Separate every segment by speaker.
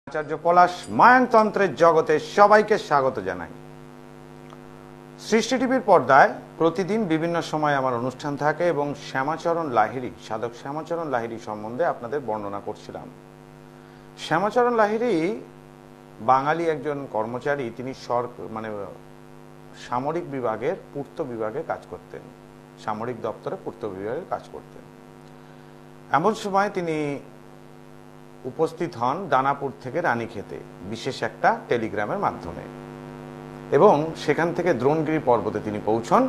Speaker 1: আচার্য পলাশ মায়ানতন্ত্রের জগতে সবাইকে স্বাগত জানাই। সৃষ্টি টিভির পর্দায় প্রতিদিন বিভিন্ন সময় আমার অনুষ্ঠান থাকে এবং শ্যামাচরণ লাহিড়ী, সাধক শ্যামাচরণ লাহিড়ী সম্বন্ধে আপনাদের বর্ণনা করছিলাম। শ্যামাচরণ লাহিড়ী বাঙালি একজন কর্মচারী। তিনি সামরিক বিভাগের পূর্ত বিভাগে কাজ করতেন, সামরিক দপ্তরে পূর্ত বিভাগে কাজ করতেন। এমন সময় তিনি উপস্থিত হন দানাপুর থেকে রানীক্ষেতে বিশেষ একটা টেলিগ্রামের মাধ্যমে, এবং সেখান থেকে দ্রোণগিরি পর্বতে তিনি পৌঁছন।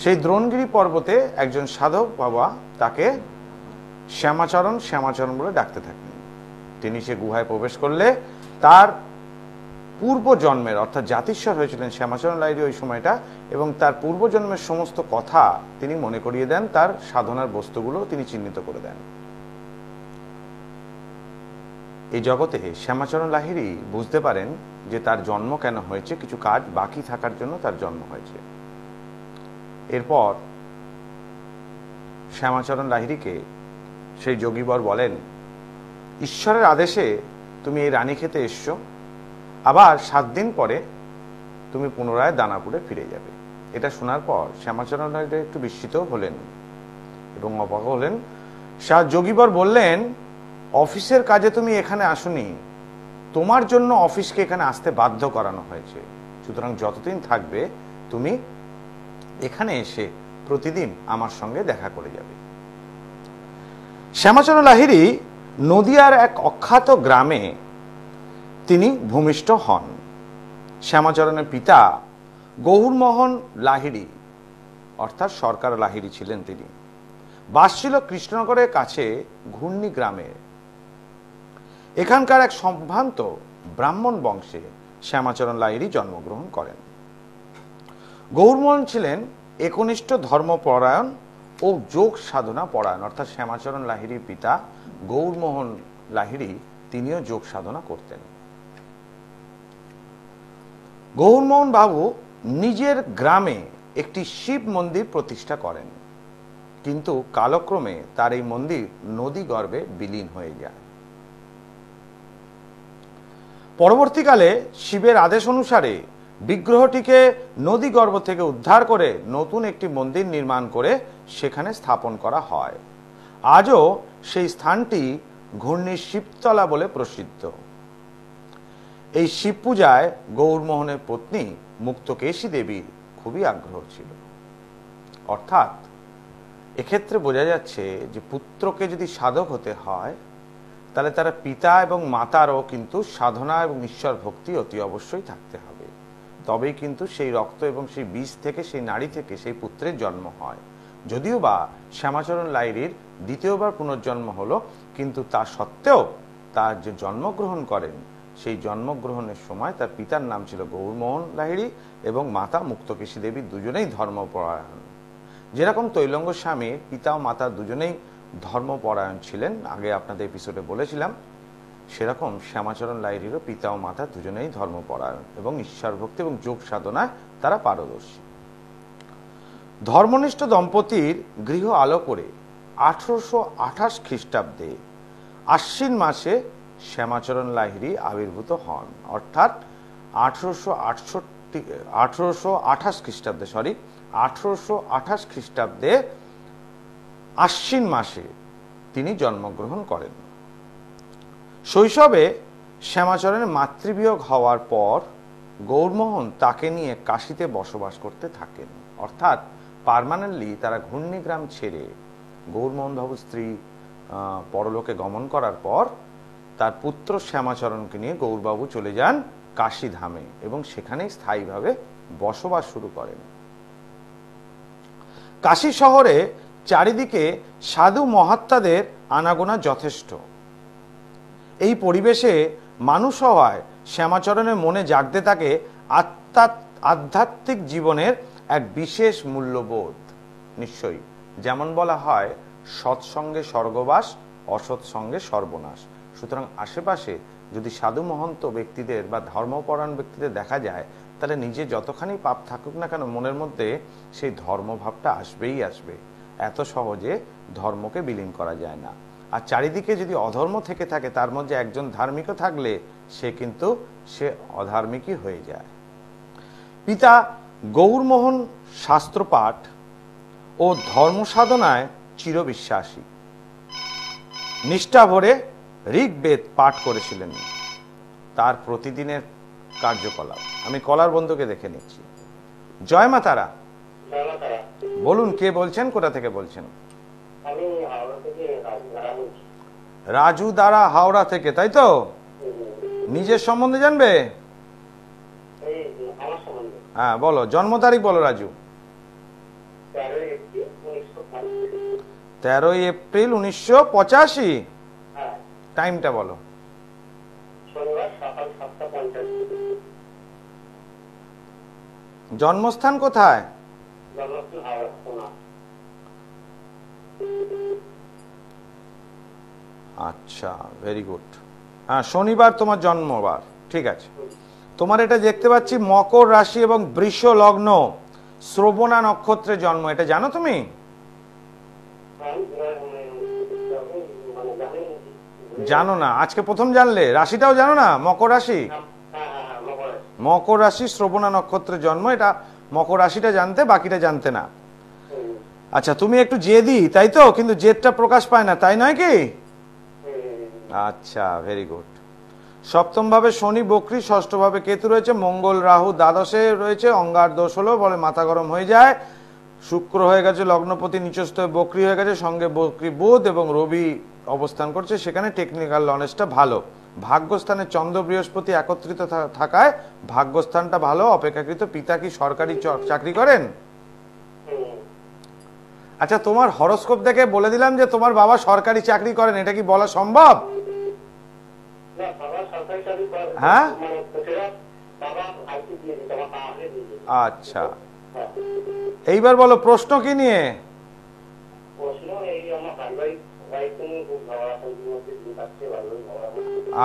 Speaker 1: সেই দ্রোণগিরি পর্বতে একজন সাধক বাবা তাকে শ্যামাচরণ শ্যামাচরণ বলে ডাকতে থাকেন। তিনি সে গুহায় প্রবেশ করলে তার পূর্ব জন্মের অর্থাৎ জাতিস্বর হয়েছিলেন শ্যামাচরণ লাহিড়ী ওই সময়টা, এবং তার পূর্বজন্মের সমস্ত কথা তিনি মনে করিয়ে দেন, তার সাধনার বস্তুগুলো তিনি চিহ্নিত করে দেন। এই জগতে শ্যামাচরণ লাহিড়ী বুঝতে পারেন যে তার জন্ম কেন হয়েছে, কিছু কাজ বাকি থাকার জন্য তার জন্ম হয়েছে। এরপর শ্যামাচরণ লাহিড়ীকে সেই যোগীবর বলেন, ঈশ্বরের আদেশে তুমি এই রানীক্ষেতে এসছো, আবার 7 দিন পরে তুমি পুনরায় দানাপুরে ফিরে যাবে। এটা শোনার পর শ্যামাচরণ লাহিড়ী একটু বিস্মিত হলেন এবং অবাক হলেন। যোগীবর বললেন, অফিসের কাজে তুমি এখানে আসোনি, তোমার জন্য অফিসকে এখানে আসতে বাধ্য করানো হয়েছে। সুতরাং যতদিন থাকবে তুমি এখানে এসে প্রতিদিন আমার সঙ্গে দেখা করে যাবে। শ্যামাচরণ লাহিড়ী নদিয়ার এক অখ্যাত গ্রামে তিনি ভূমিষ্ঠ হন। শ্যামাচরণের পিতা গৌরমোহন লাহিড়ী অর্থাৎ সরকার লাহিড়ী ছিলেন। তিনি বাস ছিল কৃষ্ণনগরের কাছে ঘূর্ণি গ্রামে। এখানকার এক সম্ভ্রান্ত ব্রাহ্মণ বংশে শ্যামাচরণ লাহিড়ী জন্মগ্রহণ করেন। গৌরমোহন ছিলেন একনিষ্ঠ ধর্মপরায়ণ ও যোগ সাধনা পরায়ণ, অর্থাৎ শ্যামাচরণ লাহিড়ীর পিতা গৌরমোহন লাহিড়ী তিনিও যোগ সাধনা করতেন। গৌরমোহন বাবু নিজের গ্রামে একটি শিব মন্দির প্রতিষ্ঠা করেন, কিন্তু কালক্রমে তার এই মন্দির নদী গর্ভে বিলীন হয়ে যায়। পরবর্তীকালে শিবের আদেশ অনুসারে বিগ্রহটিকে নদী গর্ভ থেকে উদ্ধার করে নতুন একটি মন্দির নির্মাণ করে সেখানে স্থাপন করা হয়। আজও সেই স্থানটি ঘূর্ণির শিবতলা বলে প্রসিদ্ধ। এই শিব পূজায় গৌরমোহনের পত্নী মুক্তকেশী দেবীর খুবই আগ্রহ ছিল। অর্থাৎ এক্ষেত্রে বোঝা যাচ্ছে যে পুত্রকে যদি সাধক হতে হয় তাহলে তারা পিতা এবং মাতারও কিন্তু সাধনা এবং ঈশ্বর ভক্তি অতি অবশ্যই থাকতে হবে। তবেই কিন্তু সেই রক্ত এবং সেই বীজ থেকে, সেই নারী থেকে সেই পুত্রের জন্ম হয়। যদিও বা শ্যামাচরণ লাহিড়ীর দ্বিতীয়বার পুনর্জন্ম হলো, কিন্তু তা সত্ত্বেও তার যে জন্মগ্রহণ করেন সেই জন্মগ্রহণের সময় তার পিতার নাম ছিল গৌরমোহন লাহিড়ী এবং মাতা মুক্তকেশী দেবী, দুজনেই ধর্মপরায়ণ। যেরকম তৈলঙ্গ স্বামীর পিতা ও মাতা দুজনেই ধর্মপরায়ণ ছিলেন, আগে আপনাদের এপিসোডে বলেছিলাম, সেরকম শ্যামাচরণ লাহিড়ীরও পিতা ও মাতা দুজনেই ধর্মপরায়ণ এবং ঈশ্বর ভক্তি এবং যোগ সাধনায় তারা পারদর্শী। ধর্মনিষ্ঠ দম্পতির গৃহ আলো করে 1828 খ্রিস্টাব্দে আশ্বিন মাসে শ্যামাচরণ লাহিড়ী আবির্ভূত হন। অর্থাৎ 1828 খ্রিস্টাব্দে আশ্বিন মাসে তিনি জন্মগ্রহণ করেন। শৈশবে শ্যামাচরণের মাতৃবিয়োগ হওয়ার পর গৌরমোহন তাকে নিয়ে কাশীতে বসবাস করতে থাকেন। অর্থাৎ পার্মানেন্টলি তারা ঘূর্ণি গ্রাম ছেড়ে গৌরমোহন বাবুর স্ত্রী পরলোকে গমন করার পর তার পুত্র শ্যামাচরণকে নিয়ে গৌরবাবু চলে যান কাশী ধামে এবং সেখানেই স্থায়ীভাবে বসবাস শুরু করেন। কাশী শহরে চারিদিকে সাধু মহাত্মাদের আনাগোনা যথেষ্ট। এই পরিবেশে মানুষ হওয়ায় শ্যামাচরণের মনে জাগতে থাকে আধ্যাত্মিক জীবনের এক বিশেষ মূল্যবোধ। নিশ্চয়ই, যেমন বলা হয় সৎসঙ্গে স্বর্গবাস, অসৎ সঙ্গে সর্বনাশ। সুতরাং আশেপাশে যদি সাধু মহন্ত ব্যক্তিদের বা ধর্মপরায়ণ ব্যক্তিদের দেখা যায়, তাহলে নিজে যতখানি পাপ থাকুক না কেন মনের মধ্যে সেই ধর্মভাবটা আসবেই আসবে। এত সহজে ধর্মকে বিলীন করা যায় না। আর চারিদিকে যদি অধর্ম থেকে থাকে তার মধ্যে একজন ধার্মিকও থাকলে সে অধার্মিকই হয়ে যায়। পিতা গৌরমোহন শাস্ত্রপাঠ ও ধর্ম সাধনায় চিরবিশ্বাসী, নিষ্ঠা ভরে ঋগ্বেদ পাঠ করেছিলেন। তার প্রতিদিনের কার্যকলাপ, আমি কলার বন্ধুকে দেখে নিচ্ছি। জয় মা তারা। বলুন, কে বলছেন, কোথা থেকে বলছেন? রাজু দ্বারা, হাওড়া থেকে, তাই তো? নিজের সম্বন্ধে জানবে? হ্যাঁ বলো, জন্ম তারিখ বলো রাজু। 13 এপ্রিল 1985। টাইমটা বলো। জন্মস্থান কোথায়? আচ্ছা, ভেরি গুড। হ্যাঁ, শনিবার তোমার জন্মবার, ঠিক আছে। তোমার এটা দেখতে পাচ্ছি মকর রাশি এবং বৃষ লগ্ন, শ্রবণা নক্ষত্রে জন্ম, এটা জানো তুমি? জানো না, আজকে প্রথম জানলে? রাশিটাও জানো না? মকর রাশি, মকর রাশি শ্রবণা নক্ষত্রে জন্ম, এটা মকর রাশিটা জানতে, বাকিটা জানতে না। আচ্ছা, তুমি একটু জেদি, তাই তো? কিন্তু জেদটা প্রকাশ পায় না, তাই নয় কি? আচ্ছা, ভেরি গুড। সপ্তম ভাবে শনি বক্রী, ষষ্ঠ ভাবে কেতু রয়েছে, মঙ্গল রাহু দ্বাদশে রয়েছে, অঙ্গার দোষ হলো, বলে মাথা গরম হয়ে যায়। শুক্র হয়ে গেছে লগ্নপতি, নিচস্থ বক্রী হয়ে গেছে, সঙ্গে বক্রী বুধ এবং রবি অবস্থান করছে, সেখানে টেকনিক্যাল নলেজটা ভালো। ভাগ্যস্থানে চন্দ্র বৃহস্পতি একত্রিত থাকায় ভাগ্যস্থানটা ভালো অপেক্ষাকৃত। পিতা কি সরকারি চাকরি করেন? আচ্ছা, তোমার হরোস্কোপ দেখে বলে দিলাম যে তোমার বাবা সরকারি চাকরি করেন, এটা কি বলা সম্ভব? হ্যাঁ, আচ্ছা, এইবার বলো প্রশ্ন কি নিয়ে?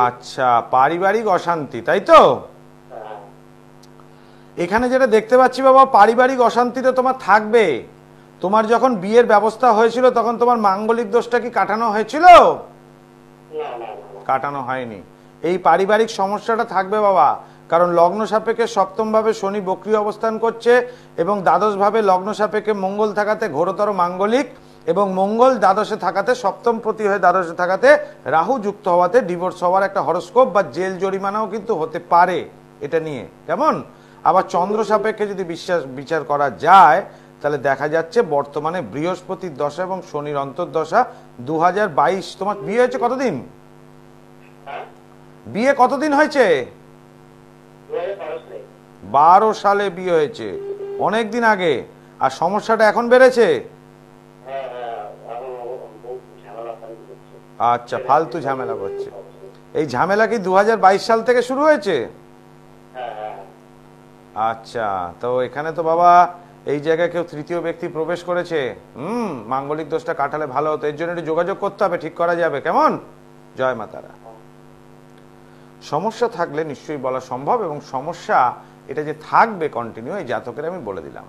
Speaker 1: আচ্ছা, পারিবারিক অশান্তি, তাই তো? এখানে যেটা দেখতে পাচ্ছি বাবা, পারিবারিক অশান্তিতে তোমার থাকবে। তোমার যখন বিয়ের ব্যবস্থা হয়েছিল তখন তোমার মাঙ্গলিক দোষটা কি কাটানো হয়েছিল? কাটানো হয়নি। এই পারিবারিক সমস্যাটা থাকবে বাবা, কারণ লগ্ন সাপেক্ষে সপ্তম ভাবে শনি বক্রী অবস্থান করছে এবং দ্বাদশ ভাবে লগ্ন সাপেক্ষে মঙ্গল থাকাতে ঘোরতর মাঙ্গলিক, এবং মঙ্গল দ্বাদশে থাকাতে, সপ্তম প্রতি হয়ে দ্বাদশে থাকাতে রাহু যুক্ত হওয়াতে ডিভোর্স হওয়ার একটা হরোস্কোপ বা জেল জরিমানাও কিন্তু হতে পারে এটা নিয়ে। কেমন? আবার চন্দ্র সাপেক্ষে যদি বিচার করা যায় তাহলে দেখা যাচ্ছে বর্তমানে বৃহস্পতির দশা এবং শনির অন্তর্দশা 2022। তোমার বিয়ে হয়েছে কতদিন? বিয়ে কতদিন হয়েছে? 12 সালে বিয়ে হয়েছে, অনেক দিন আগে। আর সমস্যাটা এখন বেড়েছে? আচ্ছা, ফালতু ঝামেলা করছে। এই ঝামেলা কি 2022 সাল থেকে শুরু হয়েছে? আচ্ছা, তো এখানে তো বাবা এই জায়গায় কেউ তৃতীয় ব্যক্তি প্রবেশ করেছে। মাঙ্গলিক দোষটা কাটালে ভালো হতো, এর জন্য একটু যোগাযোগ করতে হবে, ঠিক করা যাবে। কেমন? জয় মা তারা। সমস্যা থাকলে নিশ্চয়ই বলা সম্ভব, এবং সমস্যা এটা যে থাকবে কন্টিনিউ, এই জাতকের আমি বলে দিলাম।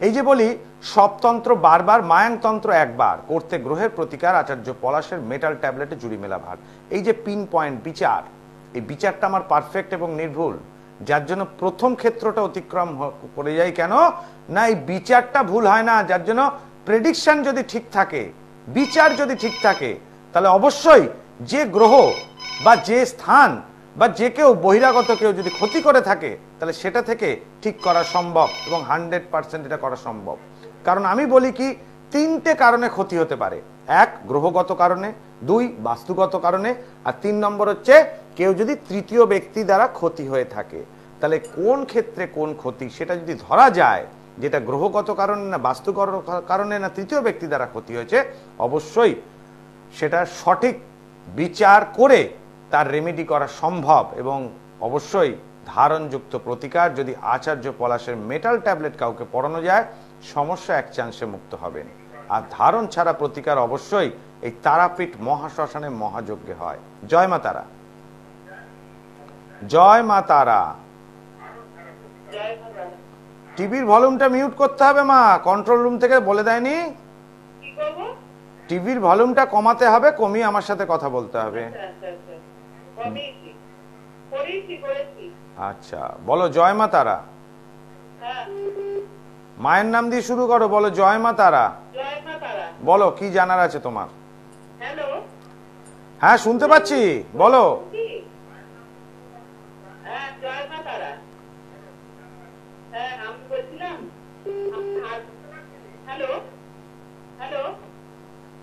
Speaker 1: এই যে বলি সবতন্ত্র বারবার, মায়াংতন্ত্র একবার, করতে গ্রহের প্রতিকার, আচার্য পলাশের মেটাল ট্যাবলেটে জুড়ি মেলা ভার। এই যে পিন পয়েন্ট বিচার, এই বিচারটা আমার পারফেক্ট এবং নির্ভুল, যার জন্য প্রথম ক্ষেত্রটা অতিক্রম করে যাই। কেন না? এই বিচারটা ভুল হয় না, যার জন্য প্রেডিকশন যদি ঠিক থাকে, বিচার যদি ঠিক থাকে, তাহলে অবশ্যই যে গ্রহ বা যে স্থান বা যে কেউ বহিরাগত কেউ যদি ক্ষতি করে থাকে তাহলে সেটা থেকে ঠিক করা সম্ভব, এবং 100% এটা করা সম্ভব। কারণ আমি বলি কি, 3টে কারণে ক্ষতি হতে পারে। 1 গ্রহগত কারণে, 2 বাস্তুগত কারণে, আর 3 নম্বর হচ্ছে কেউ যদি তৃতীয় ব্যক্তি দ্বারা ক্ষতি হয়ে থাকে। তাহলে কোন ক্ষেত্রে কোন ক্ষতি সেটা যদি ধরা যায়, যেটা গ্রহগত কারণে না বাস্তুগত কারণে না তৃতীয় ব্যক্তি দ্বারা ক্ষতি হয়েছে, অবশ্যই সেটা সঠিক বিচার করে তার রেমেডি করা সম্ভব। এবং অবশ্যই ধারণযুক্ত প্রতিকার, যদি আচার্য পলাশের মেটাল ট্যাবলেট কাউকে পড়ানো যায়, সমস্যা এক চান্সে মুক্ত হবেন। আর ধারণ ছাড়া প্রতিকার অবশ্যই এই তারাপীঠ মহাশ্মশানে মহাযজ্ঞে হয়। জয় মা তারা। জয় মা তারা। টিভির ভলিউমটা মিউট করতে হবে মা, কন্ট্রোল রুম থেকে বলে দেয়নি। টিভির ভলিউমটা কমাতে হবে, কমিয়ে আমার সাথে কথা বলতে হবে। আচ্ছা, বলো জয় মা তারা। মায়ের নাম দিয়ে শুরু করো, বলো জয় মা তারা। বলো কি জানার আছে তোমার? হ্যাঁ শুনতে পাচ্ছি, বলো।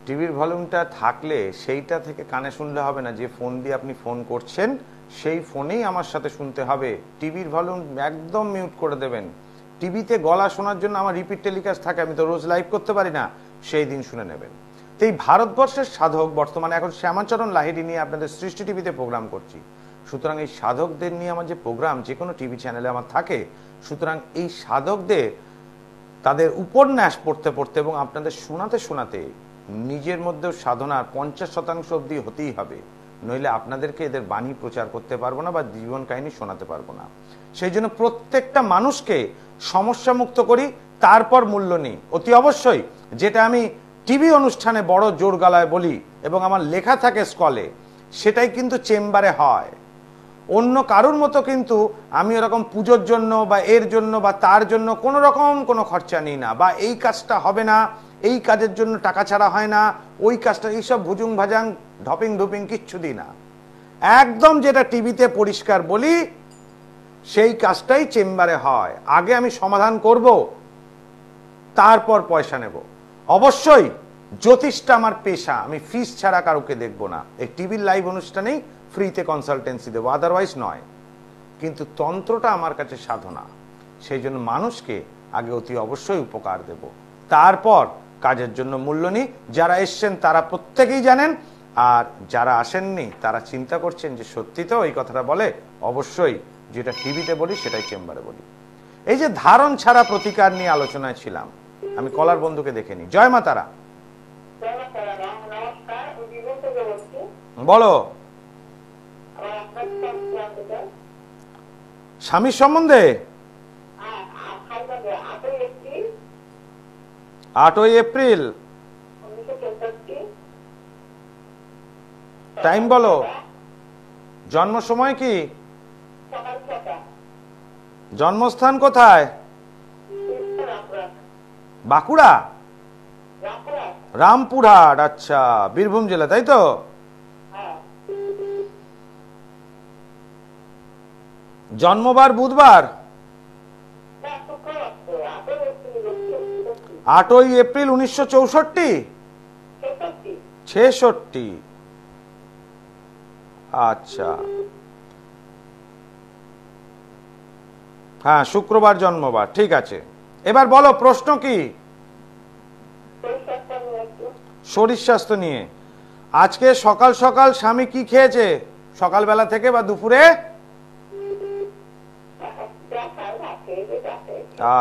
Speaker 1: টিভির ভলিউমটা থাকলে সেইটা থেকে কানে শুনলে হবে না, যে ফোন দিয়ে আপনি ফোন করছেন সেই ফোনেই আমার সাথে শুনতে হবে। টিভির ভলিউম একদম মিউট করে দেবেন। টিভিতে গলা শোনার জন্য আমার রিপিট টেলিকাস্ট থাকে, আমি তো রোজ লাইভ করতে পারি না, সেই দিন শুনে নেবেন। তো এই ভারতবর্ষের সাধক বর্তমানে এখন শ্যামাচরণ লাহিড়ী নিয়ে আপনাদের সৃষ্টি টিভিতে প্রোগ্রাম করছি। সুতরাং এই সাধকদের নিয়ে আমার যে প্রোগ্রাম যে কোনো টিভি চ্যানেলে আমার থাকে, সুতরাং এই সাধকদের তাদের উপন্যাস পড়তে পড়তে এবং আপনাদের শোনাতে শোনাতে নিজের মধ্যেও সাধনার 50% অবধি হতেই হবে, নইলে আপনাদেরকে এদের বাণী প্রচার করতে পারবো না বা জীবন কাহিনী শোনাতে পারবো না। সেই জন্য প্রত্যেকটা মানুষকে সমস্যা মুক্ত করি, তারপর মূল্য নিই। অতি অবশ্যই যেটা আমি টিভি অনুষ্ঠানে বড় জোর গলায় বলি এবং আমার লেখা থাকে স্কলে, সেটাই কিন্তু চেম্বারে হয়। অন্য কারুর মতো কিন্তু আমি এরকম পুজোর জন্য বা এর জন্য বা তার জন্য কোনো রকম কোনো খরচা নিই না, বা এই কাজটা হবে না, এই কাজের জন্য টাকা ছাড়া হয় না, ওই কাজটা, এইসব ভুজুং ভাজাং ঢপিং ঢুপিং কিচ্ছু দিই না। একদম যেটা টিভিতে পরিষ্কার বলি সেই কাজটাই চেম্বারে হয়। আগে আমি সমাধান করব, তারপর পয়সা নেব। অবশ্যই জ্যোতিষটা আমার পেশা, আমি ফিস ছাড়া কাউকে দেখব না। এই টিভির লাইভ অনুষ্ঠানেই ফ্রিতে কনসালটেন্সি দেবো, আদারওয়াইজ নয়। কিন্তু তন্ত্রটা আমার কাছে সাধনা, সেই জন্য মানুষকে আগে অতি অবশ্যই উপকার দেব, তারপর কাজের জন্য মূল্য নিই। যারা এসছেন তারা প্রত্যেকেই জানেন, আর যারা আসেননি তারা চিন্তা করছেন যে সত্যি তো এই কথাটা বলে। অবশ্যই যেটা টিভিতে বলি সেটাই চেম্বারে বলি। এই যে ধারণ ছাড়া প্রতিকার নিয়ে আলোচনায় ছিলাম, আমি কলার বন্ধুকে দেখে নিই। জয় মা তারা। বলো স্বামীর সম্বন্ধে। 8ই এপ্রিল, টাইম বলো, জন্ম সময় কি, জন্মস্থান কোথায়? বাঁকুড়া, রামপুরহাট। আচ্ছা, বীরভূম জেলা, তাই তো? জন্মবার বুধবার, 8ই এপ্রিল 1964, 66। আচ্ছা, হ্যাঁ শুক্রবার জন্মবার, ঠিক আছে। এবার বলো প্রশ্ন কি? শরীর স্বাস্থ্য নিয়ে। আজকে সকাল সকাল স্বামী কি খেয়েছে, সকালবেলা থেকে বা দুপুরে?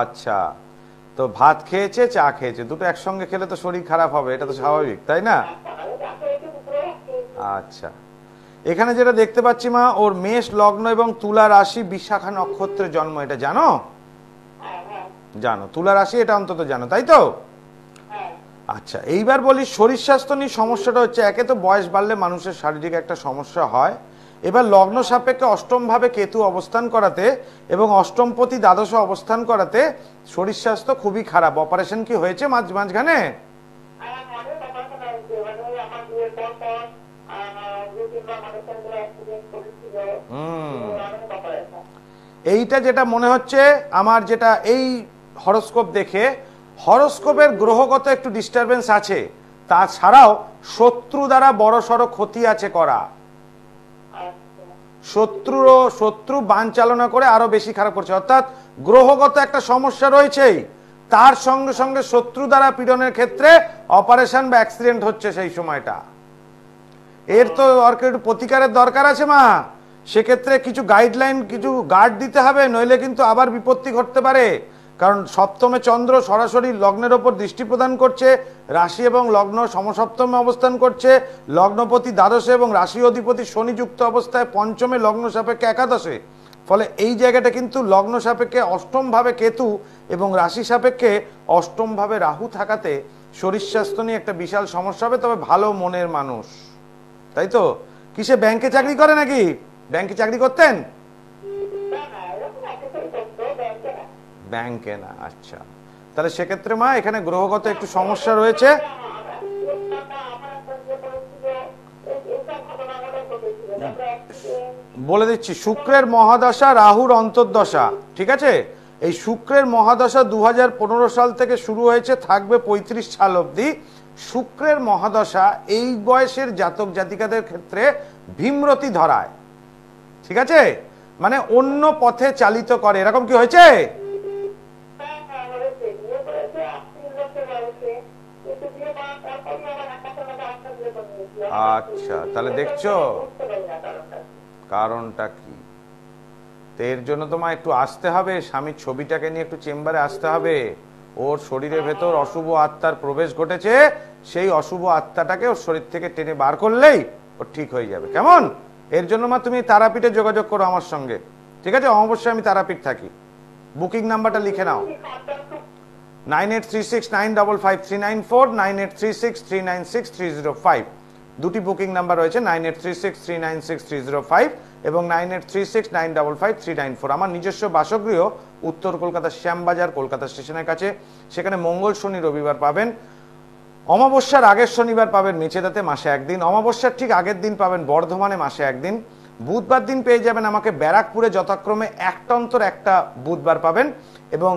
Speaker 1: আচ্ছা, তো ভাত খেয়েছে, চা খেয়েছে, দুটো একসঙ্গে খেলে তো শরীর খারাপ হবে, এটা তো স্বাভাবিক, তাই না? আচ্ছা, এখানে যেটা দেখতে পাচ্ছি মা, ওর মেষ লগ্ন এবং তুলা রাশি বিশাখা নক্ষত্রে জন্ম, এটা জানো? জানো, তুলা রাশি এটা অন্তত জানো, তাই তো? আচ্ছা, এইবার বলি শরীর স্বাস্থ্য নিয়ে সমস্যাটা হচ্ছে, একে তো বয়স বাড়লে মানুষের শারীরিক একটা সমস্যা হয়। এবার লগ্ন সাপেক্ষে অষ্টম ভাবে কেতু অবস্থান করাতে এবং অষ্টমপতি দ্বাদশে অবস্থান করাতে শরীর স্বাস্থ্য খুবই খারাপ। অপারেশন কি হয়েছে মাঝখানে? এইটা যেটা মনে হচ্ছে আমার, যেটা এই হরোস্কোপ দেখে, হরোস্কোপের গ্রহগত একটু ডিস্টারবেন্স আছে, তাছাড়াও শত্রু দ্বারা বড়সড় ক্ষতি আছে করা। শত্রু বান চালনা করে আরো বেশি খারাপ করছে, অর্থাৎ গ্রহগত একটা সমস্যা রয়েছেই, তার সঙ্গে সঙ্গে শত্রু দ্বারা পীড়নের ক্ষেত্রে অপারেশন বা অ্যাক্সিডেন্ট হচ্ছে সেই সময়টা। এর তো একটু প্রতিকারের দরকার আছে মা। সেক্ষেত্রে কিছু গাইডলাইন, কিছু গার্ড দিতে হবে, নইলে কিন্তু আবার বিপত্তি ঘটতে পারে। কারণ সপ্তমে চন্দ্র সরাসরি লগ্নের ওপর দৃষ্টি প্রদান করছে, রাশি এবং লগ্ন সমসপ্তমে অবস্থান করছে, লগ্নপতি দ্বাদশে এবং রাশি অধিপতি শনি যুক্ত অবস্থায় পঞ্চমে, লগ্ন সাপেক্ষে একাদশে। ফলে এই জায়গাটা কিন্তু লগ্ন সাপেক্ষে অষ্টম ভাবে কেতু এবং রাশি সাপেক্ষে অষ্টম ভাবে রাহু থাকাতে শরীর স্বাস্থ্য নিয়ে একটা বিশাল সমস্যা হবে, তবে ভালো মনের মানুষ, তাই তো? কিসে ব্যাংকে চাকরি করে নাকি? ব্যাংকে চাকরি করতেন? ব্যাংকে না, আচ্ছা। তাহলে সেক্ষেত্রে মা এখানে গ্রহগত একটু সমস্যা রয়েছে। বলে দিচ্ছি, শুক্রের মহাদশা, রাহুর অন্তর্দশা, ঠিক আছে? এই শুক্রের মহাদশা 2015 সাল থেকে শুরু হয়েছে, থাকবে 35 সাল অবধি। শুক্রের মহাদশা এই বয়সের জাতক জাতিকাদের ক্ষেত্রে ভীমরতি ধরায়, ঠিক আছে? মানে অন্য পথে চালিত করে, এরকম কি হয়েছে? আচ্ছা, তাহলে দেখছো কারণটা কি? তো এর জন্য তোমায় একটু আসতে হবে, স্বামীর ছবিটাকে নিয়ে একটু চেম্বারে আসতে হবে। ওর শরীরের ভেতর অশুভ আত্মার প্রবেশ ঘটেছে, সেই অশুভ আত্মাটাকে ওর শরীর থেকে টেনে বার করলেই ও ঠিক হয়ে যাবে, কেমন? এর জন্য মা তুমি তারাপীঠে যোগাযোগ করো আমার সঙ্গে, ঠিক আছে? অবশ্যই আমি তারাপীঠ থাকি। বুকিং নাম্বারটা লিখে নাও, 9836955394, 9836396305। দুটি বুকিং নাম্বার রয়েছে, 9836396305 এবং 9836955394। আমার নিজস্ব বাসগৃহ উত্তর কলকাতা শ্যামবাজার, কলকাতা স্টেশনের কাছে। সেখানে মঙ্গল, শনি, রবিবার পাবেন। অমাবস্যার আগের শনিবার পাবেন মেচেদাতে, মাসে একদিন। অমাবস্যার ঠিক আগের দিন পাবেন বর্ধমানে, মাসে একদিন। বুধবার দিন পেয়ে যাবেন আমাকে ব্যারাকপুরে, যথাক্রমে একটা অন্তর একটা বুধবার পাবেন। এবং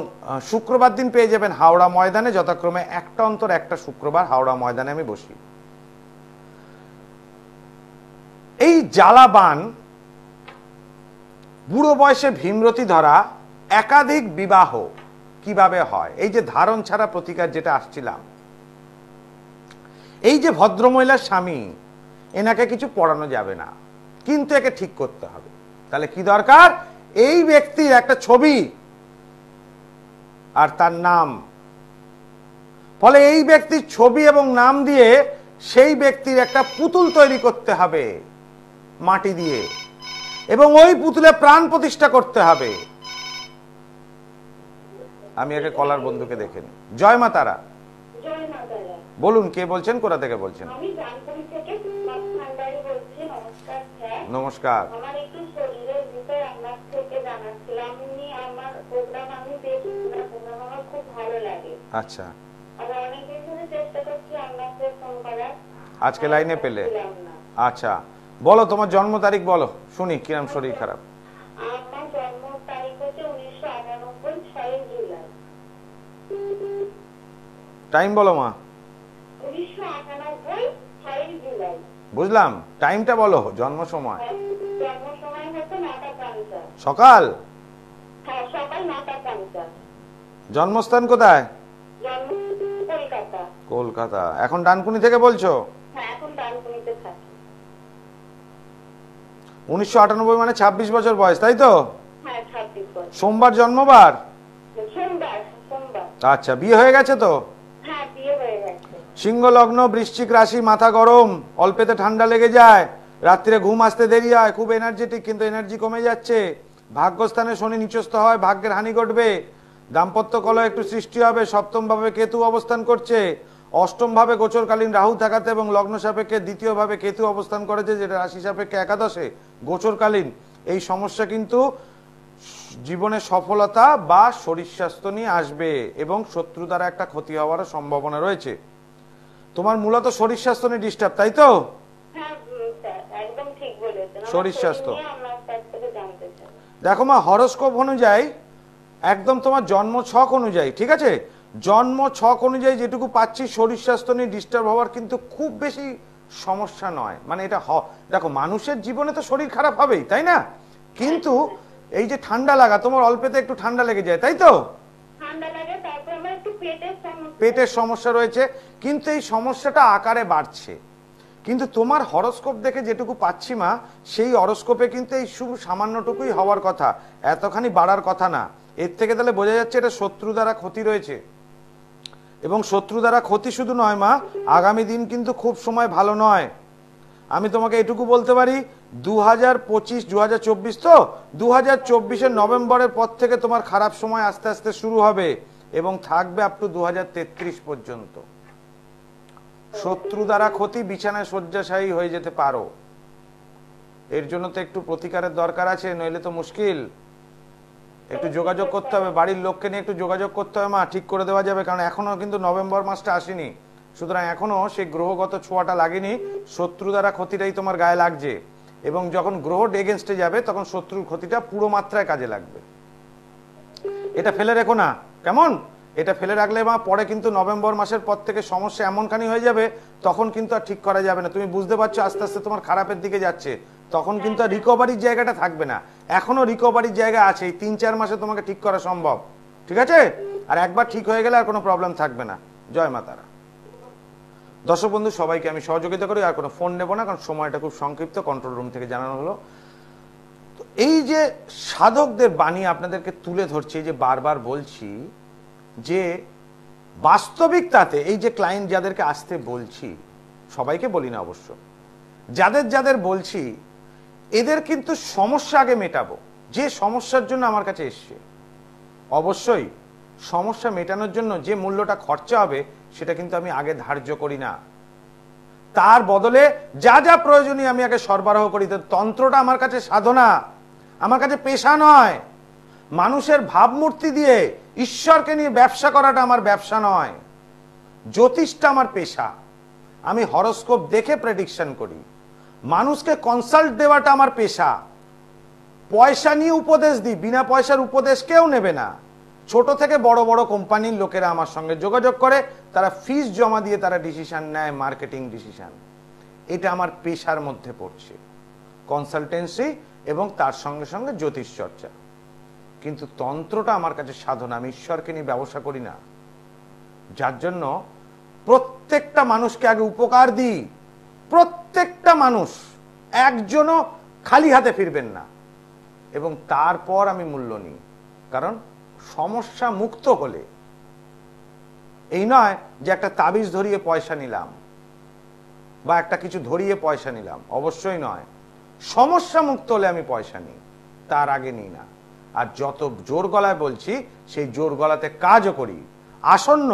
Speaker 1: শুক্রবার দিন পেয়ে যাবেন হাওড়া ময়দানে, যথাক্রমে একটা অন্তর একটা শুক্রবার হাওড়া ময়দানে আমি বসি। এই জ্বালাবান, বুড়ো বয়সে ভীমরতি ধরা, একাধিক বিবাহ কিভাবে হয়, এই যে ধারণ ছাড়া প্রতিকার যেটা আসছিলাম, এই যে ভদ্রমহিলার স্বামী, এনাকে কিছু পড়ানো যাবে না, কিন্তু একে ঠিক করতে হবে। তাহলে কি দরকার? এই ব্যক্তির একটা ছবি আর তার নাম। ফলে এই ব্যক্তির ছবি এবং নাম দিয়ে সেই ব্যক্তির একটা পুতুল তৈরি করতে হবে মাটি দিয়ে, এবং ওই পুতুলে প্রাণ প্রতিষ্ঠা করতে হবে। আমি আগে কলার বন্ধুকে দেখে নিই। জয় মা তারা। বলুন, কে বলছেন, কোথা থেকে বলছেন? নমস্কার। আচ্ছা, আজকে লাইনে পেলে? আচ্ছা, বলো তোমার জন্ম তারিখ বলো, শুনি কিরম শরীর খারাপ।
Speaker 2: আমার জন্ম তারিখ হচ্ছে 1998 6 জুলাই।
Speaker 1: টাইম বলো মা।
Speaker 2: 1998 6 জুলাই।
Speaker 1: বুঝলাম, টাইমটা বলো, জন্ম সময়।
Speaker 2: জন্ম সময় হচ্ছে 9:50
Speaker 1: সকাল।
Speaker 2: হ্যাঁ, সকাল 9:50।
Speaker 1: জন্মস্থান কোথায়?
Speaker 2: জন্ম কলকাতা।
Speaker 1: কলকাতা। এখন ডানকুনি থেকে বলছো?
Speaker 2: হ্যাঁ, এখন ডানকুনিতে থাকি।
Speaker 1: 1998 মানে 26 বছর বয়স, তাই তো?
Speaker 2: হ্যাঁ, 26 বছর।
Speaker 1: সোমবার জন্মবার?
Speaker 2: সোমবার।
Speaker 1: আচ্ছা, বিয়ে হয়ে গেছে তো?
Speaker 2: হ্যাঁ, বিয়ে হয়ে গেছে।
Speaker 1: সিংহ লগ্ন, বৃশ্চিক রাশি, মাথা গরম, অল্পেতে ঠান্ডা লেগে যায়, রাত্রে ঘুম আসতে দেরি হয়, খুব এনার্জেটিক, কিন্তু এনার্জি কমে যাচ্ছে। ভাগ্যস্থানে শনি নিচস্থ হয়, ভাগ্যের হানি ঘটবে, দাম্পত্য কলহ একটু সৃষ্টি হবে। সপ্তম ভাবে কেতু অবস্থান করছে, অষ্টম ভাবে গোচরকালীন রাহু থাকাতে এবং লগ্ন সাপেক্ষে দ্বিতীয় ভাবে কেতু অবস্থান করেছে, যেটা রাশি সাপেক্ষে একাদশে গোচরকালীন। এই সমস্যা কিন্তু জীবনে সফলতা বা শরীর স্বাস্থ্য নিয়ে আসবে, এবং শত্রু দ্বারা একটা ক্ষতি হওয়ার সম্ভাবনা রয়েছে। তোমার মূলত শরীর স্বাস্থ্য নিয়ে ডিস্টার্ব, তাই তো?
Speaker 2: হ্যাঁ, একদম ঠিক বলেছেন।
Speaker 1: শরীর স্বাস্থ্য
Speaker 2: আমার কাছ থেকে জানতে চাই।
Speaker 1: দেখো মা, হরোস্কোপ অনুযায়ী একদম তোমার জন্ম ছক অনুযায়ী, ঠিক আছে, জন্ম ছক অনুযায়ী যেটুকু পাচ্ছি, শরীর স্বাস্থ্য নিয়ে ডিস্টার্ব হওয়ার কিন্তু খুব বেশি সমস্যা নয়। মানে এটা দেখো, মানুষের জীবনে তো শরীর খারাপ হবেই, তাই না? কিন্তু এই যে ঠান্ডা লাগা, তোমার অল্পেতে একটু ঠান্ডা লেগে যায়, তাই তো?
Speaker 2: ঠান্ডা লাগে, তারপর আমার একটু
Speaker 1: পেটের সমস্যা রয়েছে, কিন্তু এই সমস্যাটা আকারে বাড়ছে। কিন্তু তোমার হরোস্কোপ দেখে যেটুকু পাচ্ছি মা, সেই হরোস্কোপে কিন্তু এই শুধু সামান্যটুকুই হওয়ার কথা, এতখানি বাড়ার কথা না। এর থেকে তাহলে বোঝা যাচ্ছে এটা শত্রু দ্বারা ক্ষতি রয়েছে। এবং শত্রু দ্বারা ক্ষতি শুধু নয় মা, আগামী দিন কিন্তু খুব সময় ভালো নয়। আমি তোমাকে এটুকু বলতে পারি, 2024 তো 2024-এর নভেম্বরের পর থেকে তোমার খারাপ সময় আস্তে আস্তে শুরু হবে এবং থাকবে আপ টু 2033 পর্যন্ত। শত্রু দ্বারা ক্ষতি, বিছানায় শয্যাশায়ী হয়ে যেতে পারো। এর জন্য তো একটু প্রতিকারের দরকার আছে, নইলে তো মুশকিল। একটু যোগাযোগ করতে হবে, বাড়ির লোককে নিয়ে একটু যোগাযোগ করতে হবে। মা, ঠিক করে দেওয়া যাবে, কারণ এখনো কিন্তু নভেম্বর মাসটা আসেনি, সুতরাং এখনো সেই গ্রহগত ছোঁয়াটা লাগেনি। শত্রু দ্বারা ক্ষতিটাই তোমার গায়ে লাগছে, এবং যখন গ্রহ এগেনস্টে যাবে তখন শত্রুর ক্ষতিটা পুরো মাত্রায় কাজে লাগবে। এটা ফেলে রেখো না, কেমন? এটা ফেলে রাখলে মা পরে কিন্তু নভেম্বর মাসের পর থেকে সমস্যা এমনখানি হয়ে যাবে, তখন কিন্তু আর ঠিক করা যাবে না। তুমি বুঝতে পারছো আস্তে আস্তে তোমার খারাপের দিকে যাচ্ছে, তখন কিন্তু আর রিকভারির জায়গাটা থাকবে না। এখনো রিকভারির জায়গা আছে, এই 3-4 মাসে তোমাকে ঠিক করা সম্ভব, ঠিক আছে? আর একবার ঠিক হয়ে গেলে আর কোনো প্রবলেম থাকবে না। জয় মা তারা। দর্শক বন্ধু সবাইকে আমি সহযোগিতা করি, আর কোনো ফোন নেব না, কারণ সময়টা খুব সংক্ষিপ্ত, কন্ট্রোল রুম থেকে জানানো হলো। তো এই যে সাধকদের বাণী আপনাদেরকে তুলে ধরছি, যে বারবার বলছি যে বাস্তবিকতাতে এই যে ক্লায়েন্ট যাদেরকে আসতে বলছি, সবাইকে বলি না অবশ্য, যাদের যাদের বলছি এদের কিন্তু সমস্যা আগে মেটাবো। যে সমস্যার জন্য আমার কাছে এসছে, অবশ্যই সমস্যা মেটানোর জন্য যে মূল্যটা খরচা হবে সেটা কিন্তু আমি আগে ধার্য করি না, তার বদলে যা যা প্রয়োজনীয় আমি আগে সরবরাহ করি। তন্ত্রটা আমার কাছে সাধনা, আমার কাছে পেশা নয়। মানুষের ভাবমূর্তি দিয়ে ঈশ্বরকে নিয়ে ব্যবসা করাটা আমার ব্যবসা নয়। জ্যোতিষটা আমার পেশা, আমি হরোস্কোপ দেখে প্রেডিকশন করি। মানুষকে কনসাল্ট দেওয়াটা আমার পেশা, পয়সা নিয়ে উপদেশ দিই, বিনা পয়সার উপদেশ কেউ নেবে না। ছোট থেকে বড় বড় কোম্পানির লোকেরা আমার সঙ্গে যোগাযোগ করে, তারা ফিস জমা দিয়ে তারা ডিসিশন নেয়, মার্কেটিং ডিসিশন। এটা আমার পেশার মধ্যে পড়ছে, কনসালটেন্সি এবং তার সঙ্গে সঙ্গে জ্যোতিষ চর্চা। কিন্তু তন্ত্রটা আমার কাছে সাধনা, আমি ঈশ্বরকে নিয়ে ব্যবসা করি না। যার জন্য প্রত্যেকটা মানুষকে আগে উপকার দিই, প্রত্যেকটা মানুষ, একজনও খালি হাতে ফিরবেন না, এবং তারপর আমি মূল্য নিই। কারণ সমস্যা মুক্ত হলে, এই নয় যে একটা তাবিজ ধরিয়ে পয়সা নিলাম বা একটা কিছু ধরিয়ে পয়সা নিলাম, অবশ্যই নয়। সমস্যা মুক্ত হলে আমি পয়সা নিই, তার আগে নিই না। আর যত জোর গলায় বলছি সেই জোর গলাতে কাজও করি। আসন্ন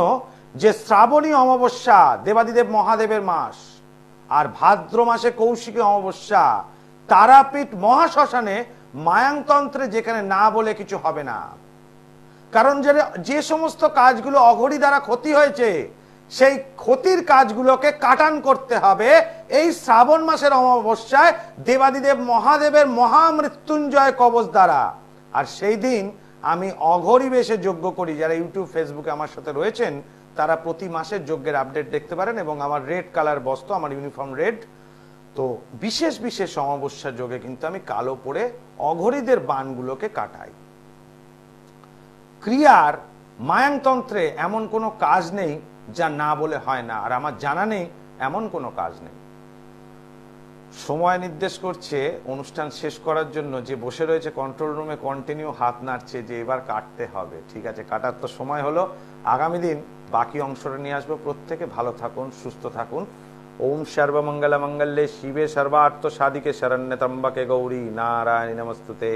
Speaker 1: যে শ্রাবণী অমাবস্যা, দেবাদিদেব মহাদেবের মাস, আর ভাদ্র মাসে কৌশিকী অমাবস্যা, তারাপীঠ মহাশ্মশানে মায়াংতন্ত্রে যেখানে না বলে কিছু হবে না। কারণ যে সমস্ত কাজগুলো অঘরী দ্বারা ক্ষতি হয়েছে, সেই ক্ষতির কাজগুলোকে কাটান করতে হবে এই শ্রাবণ মাসের অমাবস্যায় দেবাদিদেব মহাদেবের মহামৃত্যুঞ্জয় কবচ দ্বারা। আর সেই দিন আমি অঘরী বেশে যজ্ঞ করি। যারা ইউটিউব ফেসবুকে আমার সাথে রয়েছেন তারা প্রতি মাসের যজ্ঞের আপডেট দেখতে পারেন, এবং আমার রেড কালার বস্ত্র, আমার ইউনিফর্ম রেড। তো বিশেষ বিশেষ অমাবস্যা যোগে কিন্তু আমি কালো পরে অঘরীদের বানগুলোকে কাটাই। ক্রিয়ার মায়াংতন্ত্রে এমন কোনো কাজ নেই যা না বলে হয় না, আর আমার জানা নেই এমন কোনো কাজ নেই। সময় নির্দেশ করছে অনুষ্ঠান শেষ করার জন্য, যে বসে রয়েছে কন্ট্রোল রুমে কন্টিনিউ হাত নাড়ছে যে এবার কাটতে হবে। ঠিক আছে, কাটার তো সময় হলো। আগামী দিন বাকি অংশটা নিয়ে আসবো। প্রত্যেকে ভালো থাকুন, সুস্থ থাকুন। ওম সর্বমঙ্গল মঙ্গলে শিবে সর্বার্থ সাধিকে শরণ্যে ত্র্যম্বকে গৌরী নারায়ণী নমস্তুতে।